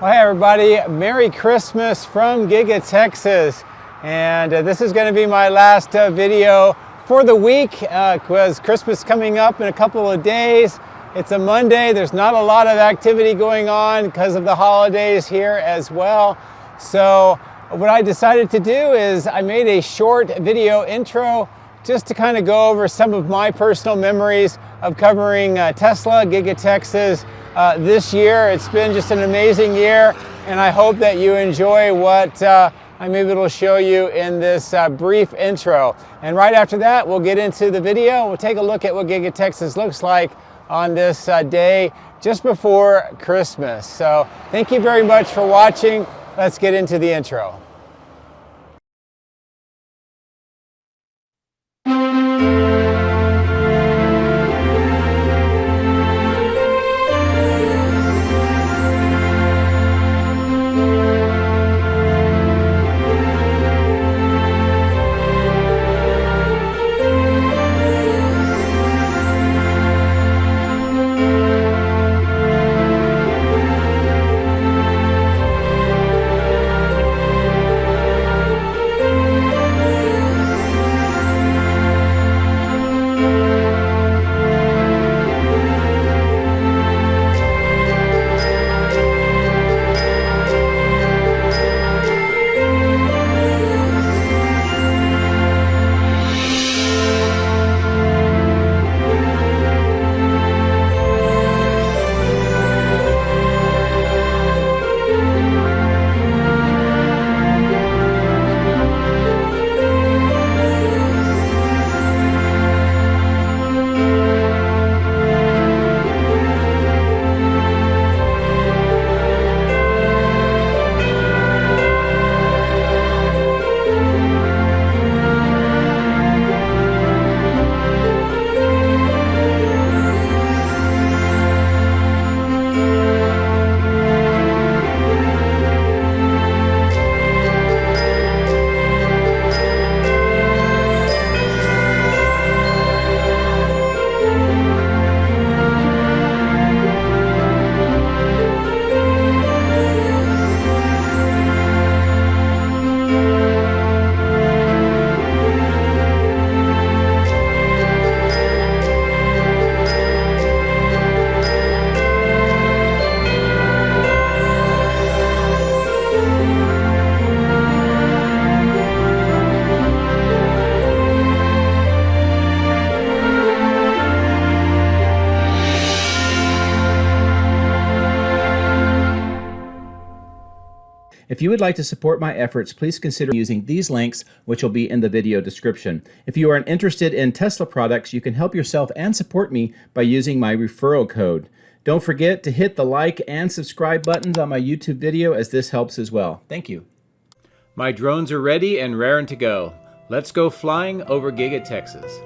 Well, hey everybody, Merry Christmas from Giga Texas. And this is going to be my last video for the week because Christmas is coming up in a couple of days. It's a Monday. There's not a lot of activity going on because of the holidays here as well. So what I decided to do is I made a short video intro just to kind of go over some of my personal memories of covering Tesla, Giga Texas this year. It's been just an amazing year, and I hope that you enjoy what I'm able to show you in this brief intro. And right after that, we'll get into the video. We'll take a look at what Giga Texas looks like on this day just before Christmas. So thank you very much for watching. Let's get into the intro. If you would like to support my efforts, please consider using these links, which will be in the video description. If you are interested in Tesla products, you can help yourself and support me by using my referral code. Don't forget to hit the like and subscribe buttons on my YouTube video, as this helps as well. Thank you. My drones are ready and raring to go. Let's go flying over Giga Texas.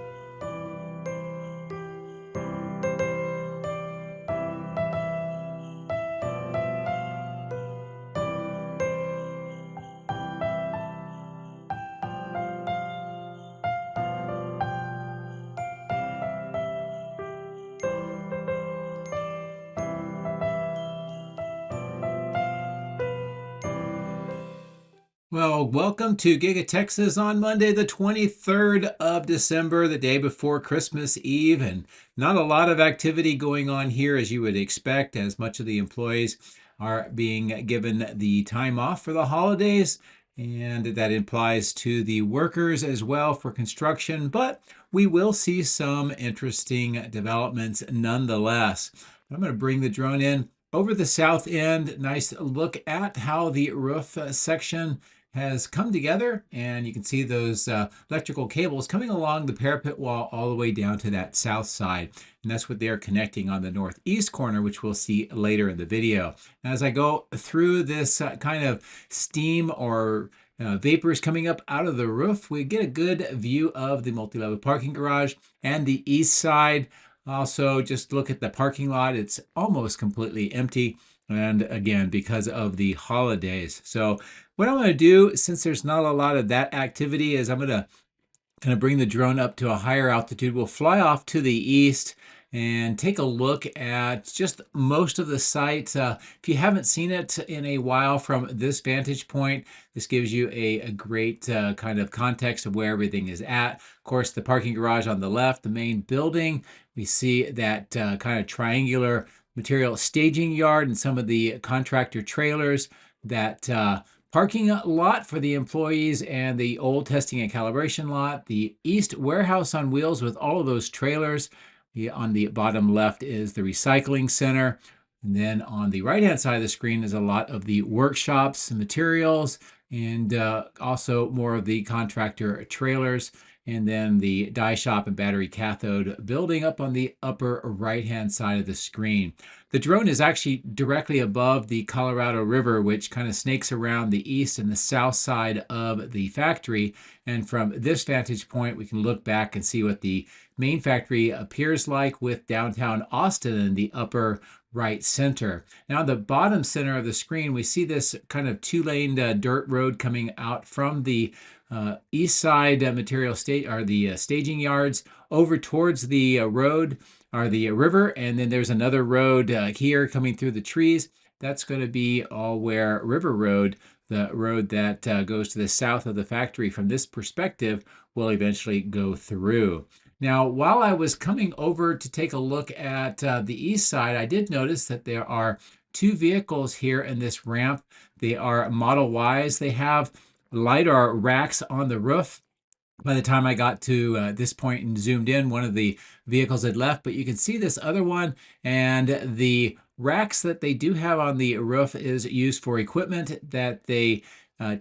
Well, welcome to Giga Texas on Monday, the 23rd of December, the day before Christmas Eve, and not a lot of activity going on here as you would expect, as much of the employees are being given the time off for the holidays, and that applies to the workers as well for construction, but we will see some interesting developments nonetheless. I'm going to bring the drone in over the south end. Nice look at how the roof section has come together, and you can see those electrical cables coming along the parapet wall all the way down to that south side, and that's what they're connecting on the northeast corner, which we'll see later in the video. As I go through this kind of steam or vapors coming up out of the roof, we get a good view of the multi-level parking garage and the east side. Also, just look at the parking lot. It's almost completely empty, and again, because of the holidays. So what I'm going to do, since there's not a lot of that activity, is I'm going to kind of bring the drone up to a higher altitude. We'll fly off to the east and take a look at just most of the site. If you haven't seen it in a while from this vantage point, this gives you a great kind of context of where everything is at. Of course, the parking garage on the left, the main building, we see that kind of triangular material staging yard and some of the contractor trailers, that parking lot for the employees, and the old testing and calibration lot, the east warehouse on wheels with all of those trailers. On the bottom left is the recycling center. And then on the right-hand side of the screen is a lot of the workshops and materials, and also more of the contractor trailers. And then the die shop and battery cathode building up on the upper right-hand side of the screen. The drone is actually directly above the Colorado River, which kind of snakes around the east and the south side of the factory. And from this vantage point, we can look back and see what the main factory appears like, with downtown Austin in the upper right center. Now, the bottom center of the screen, we see this kind of two-lane dirt road coming out from the east side material state, or the staging yards, over towards the road, or the river. And then there's another road here coming through the trees. That's going to be all where River Road, the road that goes to the south of the factory from this perspective, will eventually go through. Now, while I was coming over to take a look at the east side, I did notice that there are two vehicles here in this ramp. They are Model Ys. They have LiDAR racks on the roof. By the time I got to this point and zoomed in, one of the vehicles had left, but you can see this other one, and the racks that they do have on the roof is used for equipment that they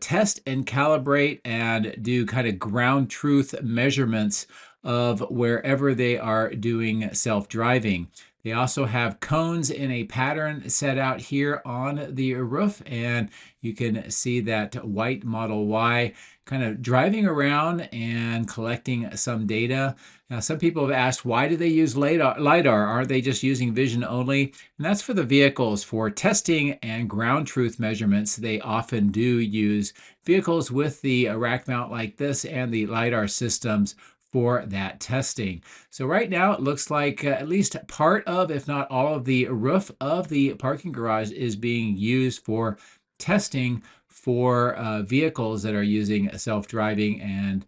test and calibrate and do kind of ground truth measurements of wherever they are doing self-driving. They also have cones in a pattern set out here on the roof, and you can see that white Model Y kind of driving around and collecting some data. Now, some people have asked, why do they use LiDAR? Aren't they just using vision only? And that's for the vehicles. For testing and ground truth measurements, they often do use vehicles with the rack mount like this and the LiDAR systems for that testing. So right now it looks like at least part of, if not all of, the roof of the parking garage is being used for testing for vehicles that are using self-driving. And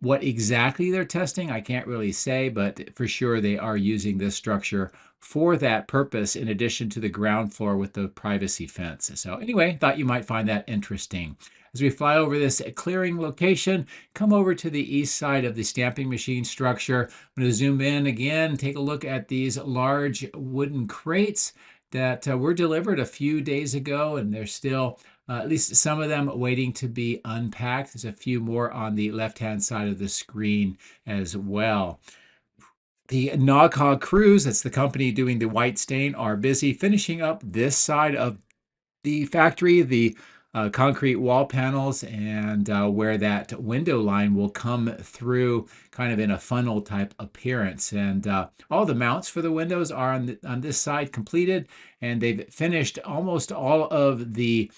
what exactly they're testing, I can't really say, but for sure they are using this structure for that purpose, in addition to the ground floor with the privacy fence. So anyway, thought you might find that interesting. As we fly over this clearing location, come over to the east side of the stamping machine structure. I'm going to zoom in again, take a look at these large wooden crates that were delivered a few days ago, and there's still at least some of them waiting to be unpacked. There's a few more on the left-hand side of the screen as well. The Noghog crews, that's the company doing the white stain, are busy finishing up this side of the factory, the concrete wall panels, and where that window line will come through kind of in a funnel type appearance. And all the mounts for the windows are on this side completed, and they've finished almost all of the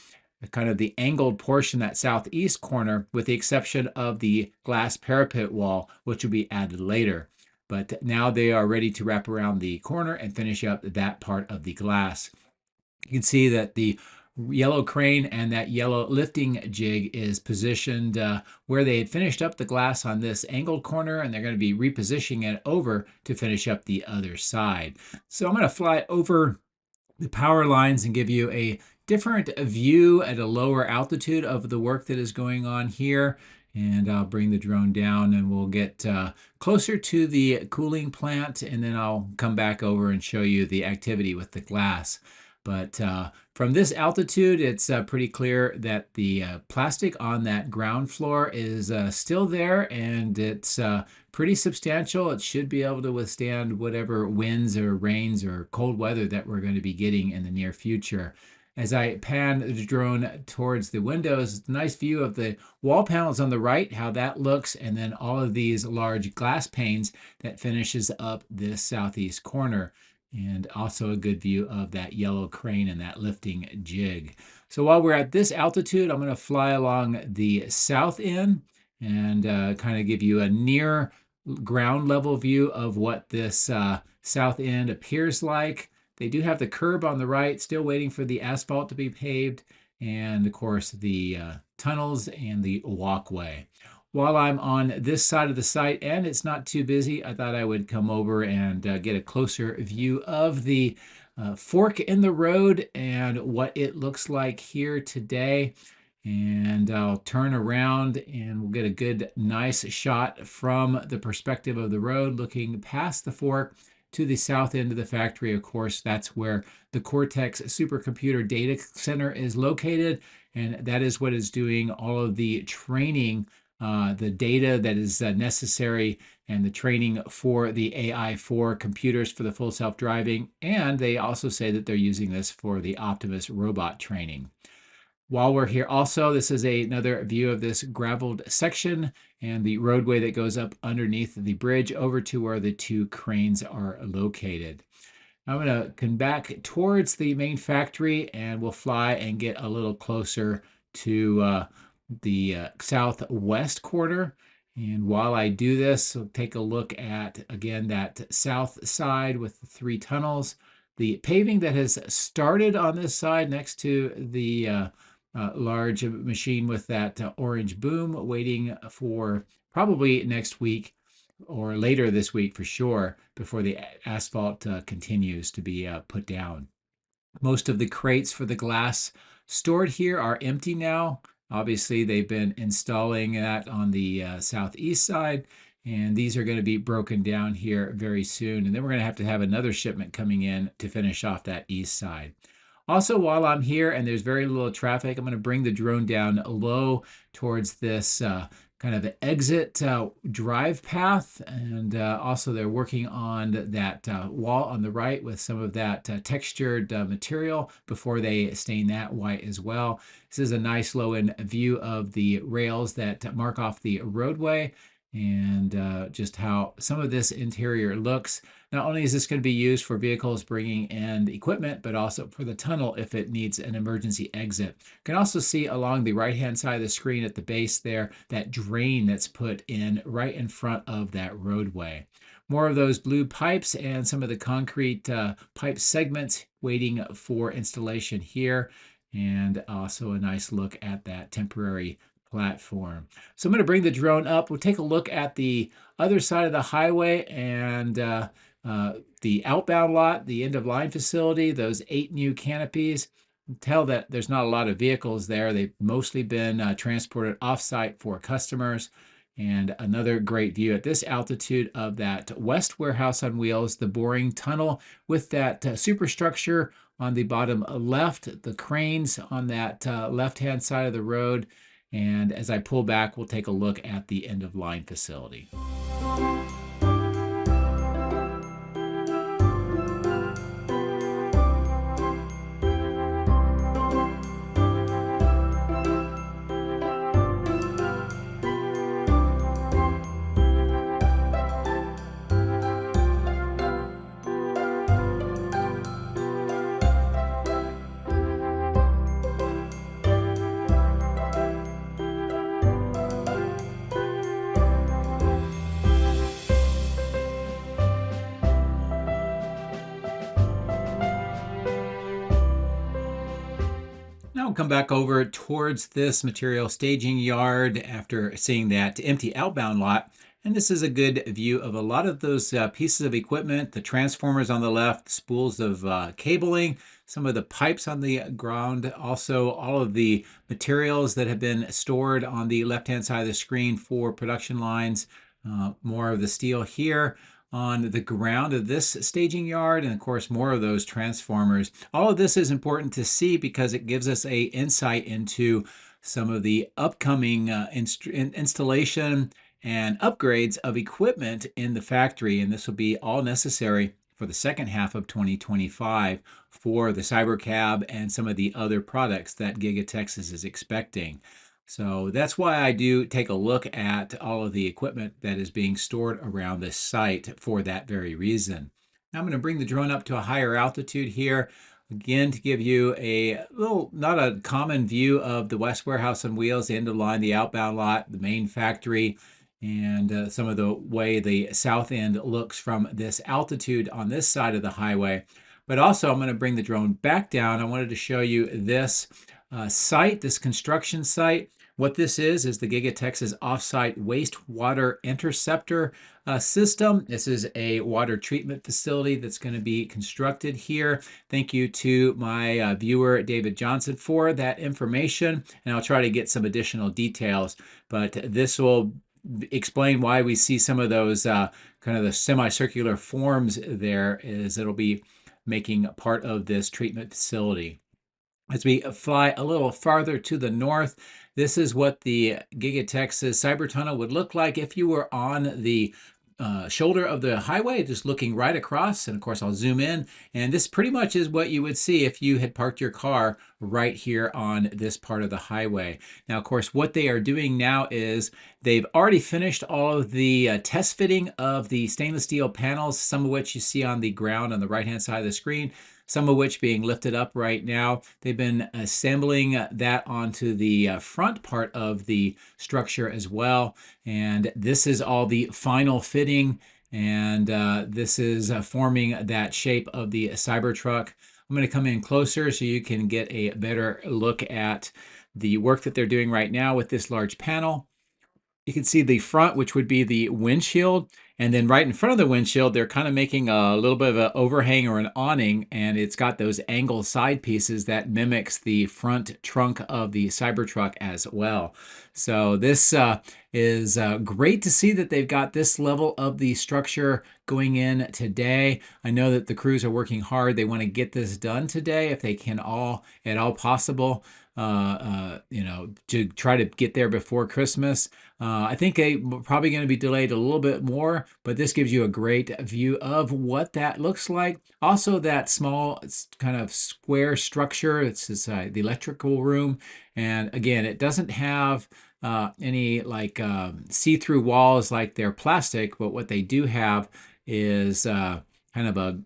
kind of the angled portion, that southeast corner, with the exception of the glass parapet wall, which will be added later. But now they are ready to wrap around the corner and finish up that part of the glass. You can see that the yellow crane and that yellow lifting jig is positioned where they had finished up the glass on this angled corner, and they're going to be repositioning it over to finish up the other side. So I'm going to fly over the power lines and give you a different view at a lower altitude of the work that is going on here. And I'll bring the drone down, and we'll get closer to the cooling plant, and then I'll come back over and show you the activity with the glass. But from this altitude, it's pretty clear that the plastic on that ground floor is still there, and it's pretty substantial. It should be able to withstand whatever winds or rains or cold weather that we're going to be getting in the near future. As I pan the drone towards the windows, nice view of the wall panels on the right, how that looks, and then all of these large glass panes that finishes up this southeast corner. And also a good view of that yellow crane and that lifting jig. So while we're at this altitude, I'm going to fly along the south end and kind of give you a near ground level view of what this south end appears like. They do have the curb on the right, still waiting for the asphalt to be paved, and of course the tunnels and the walkway. While I'm on this side of the site and it's not too busy, I thought I would come over and get a closer view of the fork in the road and what it looks like here today. And I'll turn around and we'll get a good, nice shot from the perspective of the road looking past the fork to the south end of the factory. Of course, that's where the Cortex supercomputer data center is located, and that is what is doing all of the training, the data that is necessary, and the training for the AI for computers for the full self-driving. And they also say that they're using this for the Optimus robot training. While we're here also, this is another view of this graveled section and the roadway that goes up underneath the bridge over to where the two cranes are located. I'm going to come back towards the main factory and we'll fly and get a little closer to the southwest corner. And while I do this, we'll take a look at, again, that south side with the three tunnels. The paving that has started on this side next to the large machine with that orange boom, waiting for probably next week or later this week for sure, before the asphalt continues to be put down. Most of the crates for the glass stored here are empty now. Obviously, they've been installing that on the southeast side, and these are going to be broken down here very soon. And then we're going to have another shipment coming in to finish off that east side. Also, while I'm here and there's very little traffic, I'm going to bring the drone down low towards this kind of exit drive path. And also they're working on that wall on the right with some of that textured material before they stain that white as well. This is a nice low-end view of the rails that mark off the roadway, and just how some of this interior looks. Not only is this going to be used for vehicles bringing in equipment, but also for the tunnel if it needs an emergency exit. You can also see along the right-hand side of the screen at the base there, that drain that's put in right in front of that roadway. More of those blue pipes and some of the concrete pipe segments waiting for installation here. And also a nice look at that temporary platform. So I'm going to bring the drone up. We'll take a look at the other side of the highway and the outbound lot, the end of line facility, those 8 new canopies. Tell that there's not a lot of vehicles there. They've mostly been transported offsite for customers. And another great view at this altitude of that west warehouse on wheels, the boring tunnel with that superstructure on the bottom left, the cranes on that left-hand side of the road. And as I pull back, we'll take a look at the end of line facility. Now we'll come back over towards this material staging yard after seeing that empty outbound lot. And this is a good view of a lot of those pieces of equipment, the transformers on the left, spools of cabling, some of the pipes on the ground, also all of the materials that have been stored on the left-hand side of the screen for production lines, more of the steel here on the ground of this staging yard, and of course more of those transformers. All of this is important to see because it gives us a insight into some of the upcoming installation and upgrades of equipment in the factory, and this will be all necessary for the second half of 2025 for the Cybercab and some of the other products that Giga Texas is expecting. So that's why I do take a look at all of the equipment that is being stored around this site for that very reason. Now I'm going to bring the drone up to a higher altitude here, again to give you a little, not a common view of the West Warehouse on Wheels, the end of line, the outbound lot, the main factory. and some of the way the south end looks from this altitude on this side of the highway. But also, I'm going to bring the drone back down. I wanted to show you this site, this construction site. What this is the Giga Texas Offsite Wastewater Interceptor system. This is a water treatment facility that's going to be constructed here. Thank you to my viewer, David Johnson, for that information. And I'll try to get some additional details, but this will explain why we see some of those kind of the semicircular forms there, is it'll be making part of this treatment facility. As we fly a little farther to the north, this is what the Giga Texas Cybertunnel would look like if you were on the shoulder of the highway, just looking right across. And of course, I'll zoom in. And this pretty much is what you would see if you had parked your car right here on this part of the highway. Now, of course, what they are doing now is they've already finished all of the test fitting of the stainless steel panels, some of which you see on the ground on the right-hand side of the screen, some of which being lifted up right now. They've been assembling that onto the front part of the structure as well. And this is all the final fitting, and this is forming that shape of the Cybertruck. I'm going to come in closer so you can get a better look at the work that they're doing right now with this large panel. You can see the front, which would be the windshield. And then right in front of the windshield, they're kind of making a little bit of an overhang or an awning, and it's got those angled side pieces that mimics the front trunk of the Cybertruck as well. So this is great to see that they've got this level of the structure going in today. I know that the crews are working hard. They want to get this done today if they can at all possible. To try to get there before Christmas. I think they probably going to be delayed a little bit more, but this gives you a great view of what that looks like. Also, that small kind of square structure, it's the electrical room. And again, it doesn't have any like see-through walls like they're plastic, but what they do have is kind of a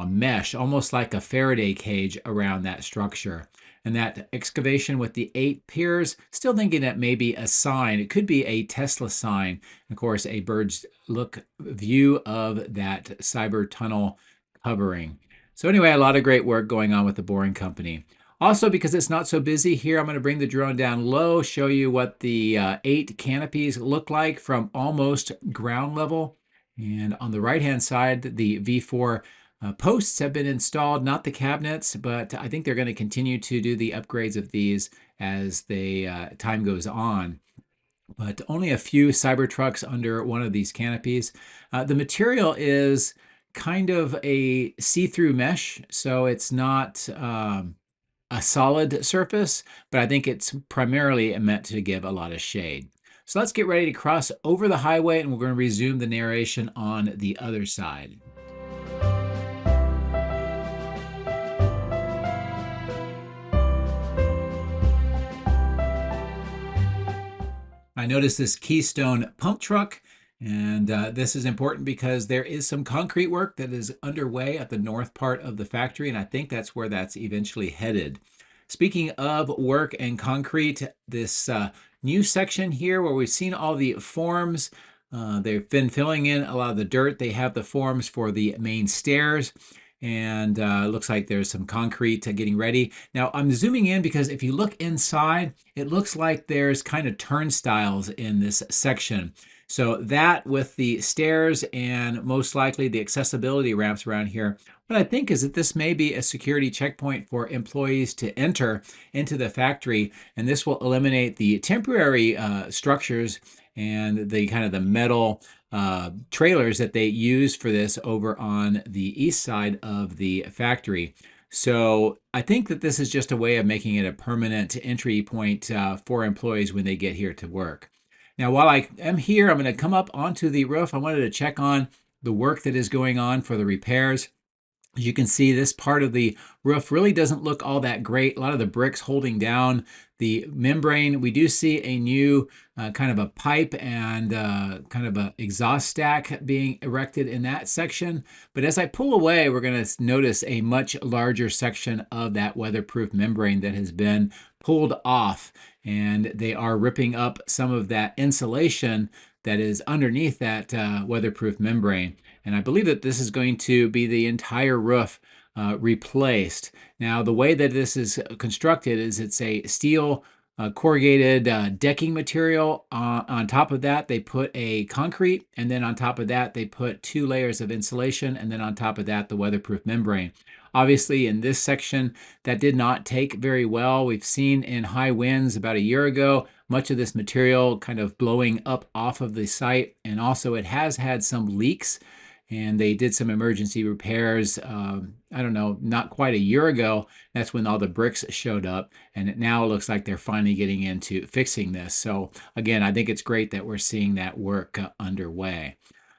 mesh, almost like a Faraday cage around that structure. And that excavation with the 8 piers, still thinking that maybe a sign. It could be a Tesla sign. Of course, a bird's look view of that Cybertunnel covering. So anyway, a lot of great work going on with the Boring Company. Also, because it's not so busy here, I'm going to bring the drone down low, show you what the 8 canopies look like from almost ground level. And on the right-hand side, the V4 posts have been installed, not the cabinets, but I think they're going to continue to do the upgrades of these as time goes on. But only a few Cybertrucks under one of these canopies. The material is kind of a see-through mesh, so it's not a solid surface, but I think it's primarily meant to give a lot of shade. So let's get ready to cross over the highway, and we're going to resume the narration on the other side. I noticed this Keystone pump truck, and this is important because there is some concrete work that is underway at the north part of the factory, and I think that's where that's eventually headed. Speaking of work and concrete, this new section here where we've seen all the forms, they've been filling in a lot of the dirt. They have the forms for the main stairs, and looks like there's some concrete getting ready. Now I'm zooming in because if you look inside, it looks like there's kind of turnstiles in this section. So that with the stairs and most likely the accessibility ramps around here, what I think is that this may be a security checkpoint for employees to enter into the factory, and this will eliminate the temporary structures and the kind of the metal trailers that they use for this over on the east side of the factory. So I think that this is just a way of making it a permanent entry point for employees when they get here to work. Now, while I am here, I'm going to come up onto the roof. I wanted to check on the work that is going on for the repairs. As you can see, this part of the roof really doesn't look all that great. A lot of the bricks holding down the membrane. We do see a new kind of a pipe and kind of a exhaust stack being erected in that section. But as I pull away, we're going to notice a much larger section of that weatherproof membrane that has been pulled off. And they are ripping up some of that insulation that is underneath that weatherproof membrane. And I believe that this is going to be the entire roof replaced. Now, the way that this is constructed is it's a steel corrugated decking material. On top of that, they put a concrete, and then on top of that, they put 2 layers of insulation, and then on top of that, the weatherproof membrane. Obviously, in this section, that did not take very well. We've seen in high winds about a year ago, much of this material kind of blowing up off of the site, and also it has had some leaks, and they did some emergency repairs, I don't know, not quite a year ago. That's when all the bricks showed up, and it now looks like they're finally getting into fixing this. So again, I think it's great that we're seeing that work underway.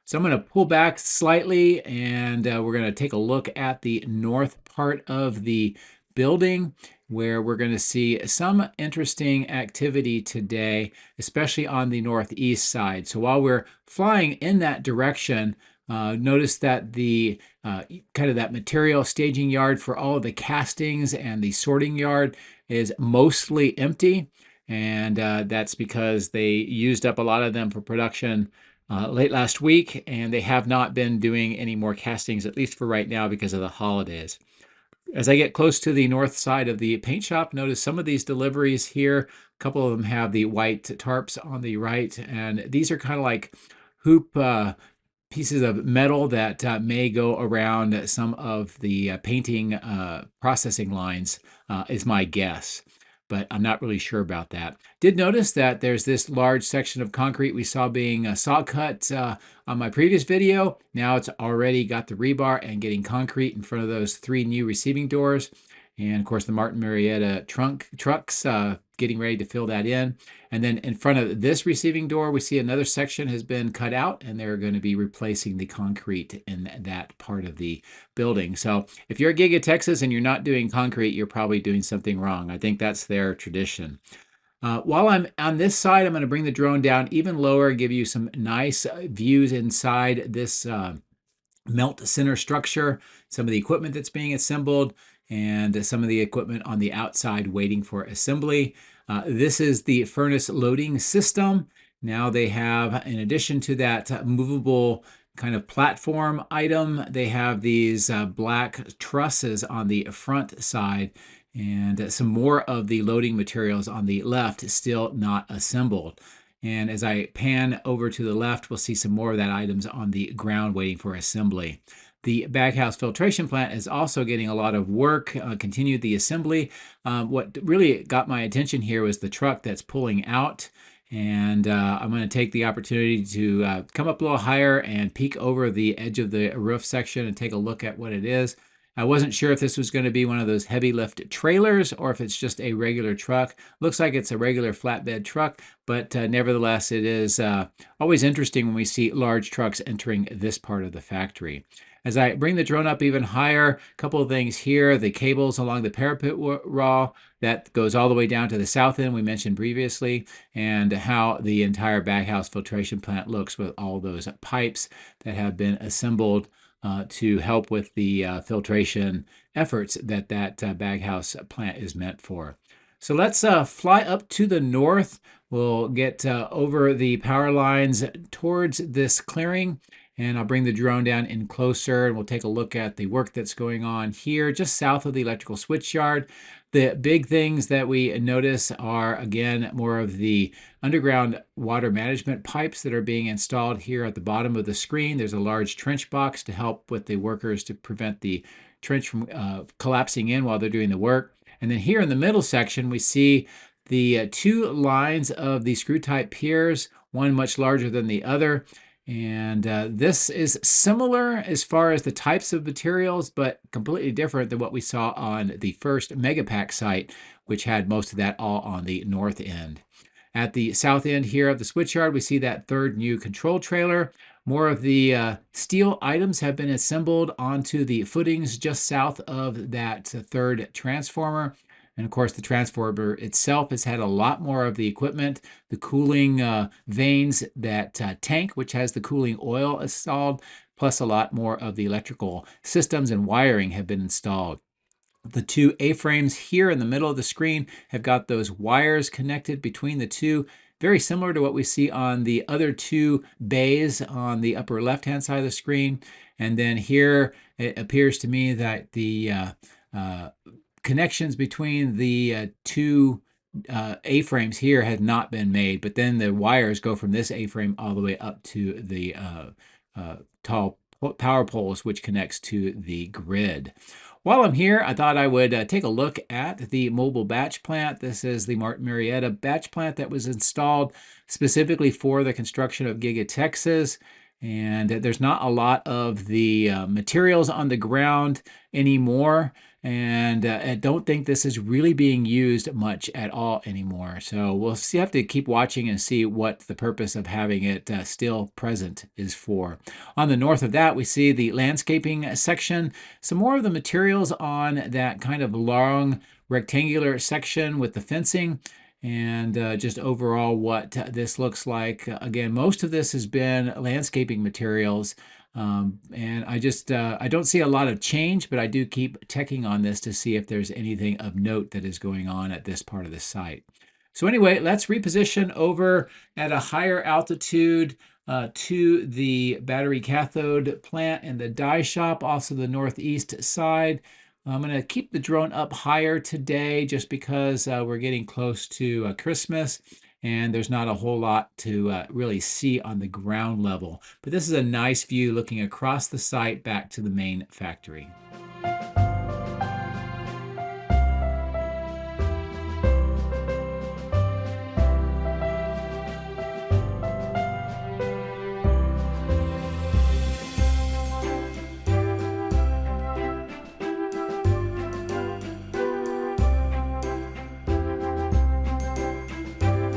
So I'm going to pull back slightly, and we're going to take a look at the north part of the building, where we're going to see some interesting activity today, especially on the northeast side. So while we're flying in that direction, notice that the kind of that material staging yard for all of the castings and the sorting yard is mostly empty. And that's because they used up a lot of them for production late last week, and they have not been doing any more castings, at least for right now, because of the holidays. As I get close to the north side of the paint shop, notice some of these deliveries here. A couple of them have the white tarps on the right, and these are kind of like hoop pieces of metal that may go around some of the painting processing lines, is my guess. But I'm not really sure about that. Did notice that there's this large section of concrete we saw being saw cut on my previous video. Now it's already got the rebar and getting concrete in front of those 3 new receiving doors. And of course, the Martin Marietta trucks getting ready to fill that in. And then in front of this receiving door, we see another section has been cut out, and they're going to be replacing the concrete in that part of the building. So if you're at Giga Texas and you're not doing concrete, you're probably doing something wrong. I think that's their tradition. While I'm on this side, I'm going to bring the drone down even lower, give you some nice views inside this melt center structure, some of the equipment that's being assembled, and some of the equipment on the outside waiting for assembly. This is the furnace loading system. Now they have, in addition to that movable kind of platform item, they have these black trusses on the front side, and some more of the loading materials on the left still not assembled. And as I pan over to the left, we'll see some more of that items on the ground waiting for assembly. The baghouse filtration plant is also getting a lot of work, continued the assembly. What really got my attention here was the truck that's pulling out. And I'm going to take the opportunity to come up a little higher and peek over the edge of the roof section and take a look at what it is. I wasn't sure if this was going to be one of those heavy lift trailers or if it's just a regular truck. Looks like it's a regular flatbed truck, but nevertheless, it is always interesting when we see large trucks entering this part of the factory. As I bring the drone up even higher, a couple of things here. The cables along the parapet raw that goes all the way down to the south end we mentioned previously, and how the entire baghouse filtration plant looks with all those pipes that have been assembled to help with the filtration efforts that baghouse plant is meant for. So let's fly up to the north. We'll get over the power lines towards this clearing, and I'll bring the drone down in closer, and we'll take a look at the work that's going on here just south of the electrical switch yard. The big things that we notice are, again, more of the underground water management pipes that are being installed here at the bottom of the screen. There's a large trench box to help with the workers to prevent the trench from collapsing in while they're doing the work. And then here in the middle section, we see the 2 lines of the screw type piers, one much larger than the other. And this is similar as far as the types of materials, but completely different than what we saw on the first Megapack site, which had most of that all on the north end. At the south end here of the switchyard, we see that 3rd new control trailer. More of the steel items have been assembled onto the footings just south of that 3rd transformer. And of course, the transformer itself has had a lot more of the equipment, the cooling vanes, that tank, which has the cooling oil installed, plus a lot more of the electrical systems and wiring have been installed. The 2 A-frames here in the middle of the screen have got those wires connected between the 2 very similar to what we see on the other two bays on the upper left-hand side of the screen. And then here, it appears to me that the connections between the two A-frames here had not been made, but then the wires go from this A-frame all the way up to the tall power poles, which connects to the grid. While I'm here, I thought I would take a look at the mobile batch plant. This is the Martin Marietta batch plant that was installed specifically for the construction of Giga Texas. And there's not a lot of the materials on the ground anymore. And I don't think this is really being used much at all anymore. So we'll have to keep watching and see what the purpose of having it still present is for. On the north of that, we see the landscaping section. Some more of the materials on that kind of long rectangular section with the fencing. And just overall what this looks like. Again, most of this has been landscaping materials. And I don't see a lot of change, but I do keep checking on this to see if there's anything of note that is going on at this part of the site. So anyway, let's reposition over at a higher altitude to the battery cathode plant and the die shop, also the northeast side. I'm going to keep the drone up higher today just because we're getting close to Christmas and there's not a whole lot to really see on the ground level. But this is a nice view looking across the site back to the main factory.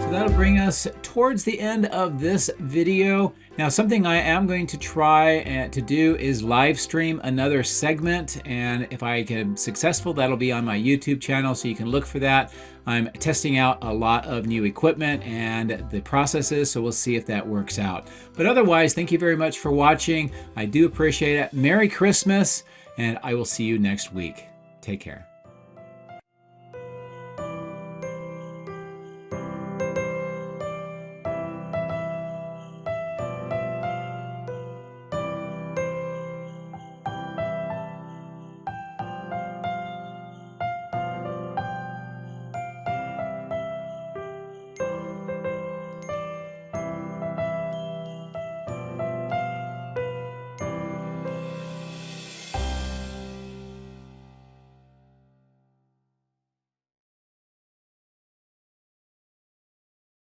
So that'll bring us towards the end of this video. Now, something I am going to try to do is live stream another segment, and if I am successful, that'll be on my YouTube channel, so you can look for that. I'm testing out a lot of new equipment and the processes, so we'll see if that works out. But otherwise, thank you very much for watching. I do appreciate it. Merry Christmas, and I will see you next week. Take care.